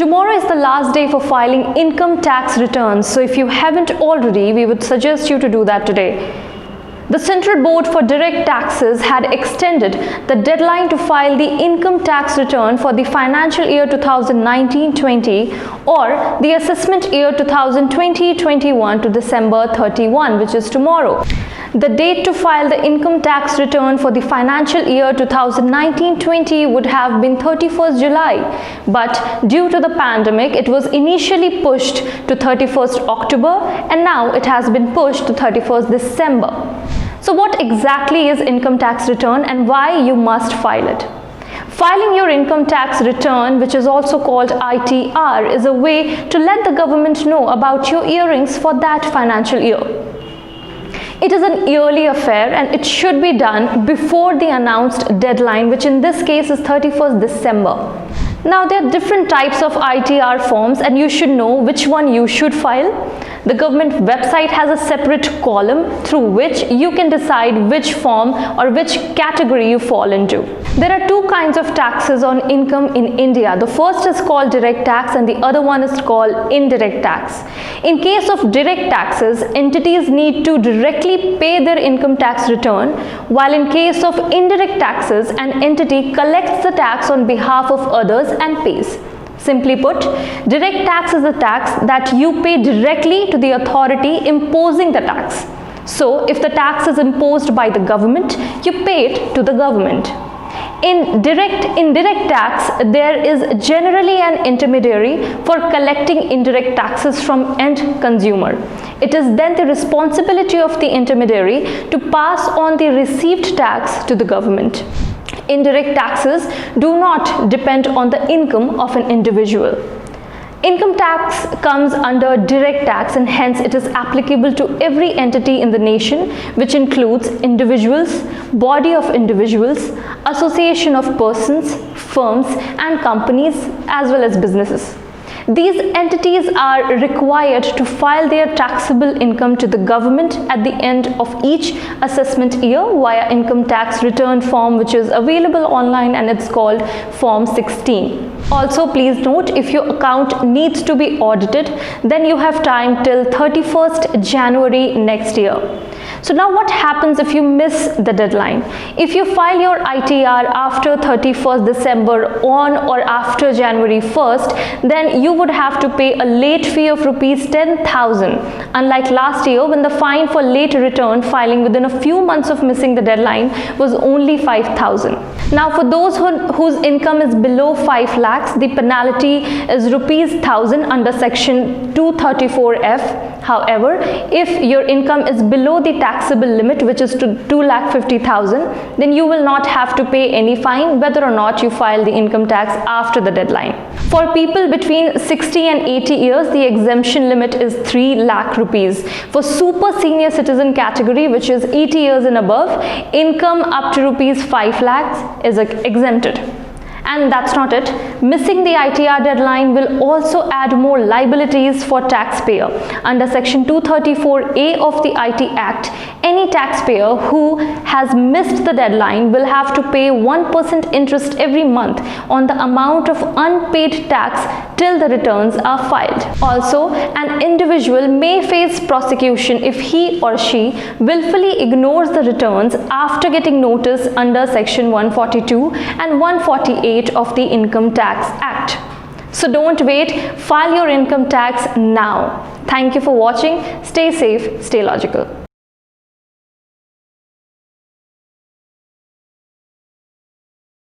Tomorrow is the last day for filing income tax returns, so if you haven't already, we would suggest you to do that today. The Central Board for Direct Taxes had extended the deadline to file the income tax return for the financial year 2019-20 or the assessment year 2020-21 to December 31, which is tomorrow. The date to file the income tax return for the financial year 2019-20 would have been 31st July, but due to the pandemic, it was initially pushed to 31st October and now it has been pushed to 31st December. So what exactly is income tax return and why you must file it? Filing your income tax return, which is also called ITR, is a way to let the government know about your earnings for that financial year. It is an yearly affair and it should be done before the announced deadline, which in this case is 31st December. Now there are different types of ITR forms and you should know which one you should file. The government website has a separate column through which you can decide which form or which category you fall into. There are two kinds of taxes on income in India. The first is called direct tax and the other one is called indirect tax. In case of direct taxes, entities need to directly pay their income tax return, while in case of indirect taxes, an entity collects the tax on behalf of others and pays. Simply put, direct tax is a tax that you pay directly to the authority imposing the tax. So, if the tax is imposed by the government, you pay it to the government. In indirect tax, there is generally an intermediary for collecting indirect taxes from end consumer. It is then the responsibility of the intermediary to pass on the received tax to the government. Indirect taxes do not depend on the income of an individual. Income tax comes under direct tax and hence it is applicable to every entity in the nation, which includes individuals, body of individuals, association of persons, firms and companies as well as businesses. These entities are required to file their taxable income to the government at the end of each assessment year via income tax return form, which is available online and it's called Form 16. Also, please note, if your account needs to be audited, then you have time till 31st January next year. So now what happens if you miss the deadline? If you file your ITR after 31st December on or after January 1st, then you would have to pay a late fee of rupees 10,000, unlike last year when the fine for late return filing within a few months of missing the deadline was only 5,000. Now for those whose income is below 5 lakhs, the penalty is rupees 1,000 under section 234F. However, if your income is below the taxable limit, which is to 2,50,000, then you will not have to pay any fine whether or not you file the income tax after the deadline. For people between 60 and 80 years, the exemption limit is 3 lakh rupees. For super senior citizen category, which is 80 years and above, income up to rupees 5 lakhs is exempted. And that's not it. Missing the ITR deadline will also add more liabilities for taxpayer. Under section 234A of the IT Act, any taxpayer who has missed the deadline will have to pay 1% interest every month on the amount of unpaid tax till the returns are filed. Also, an individual may face prosecution if he or she willfully ignores the returns after getting notice under section 142 and 148 of the Income Tax Act. So don't wait, file your income tax now. Thank you for watching. Stay safe, stay logical.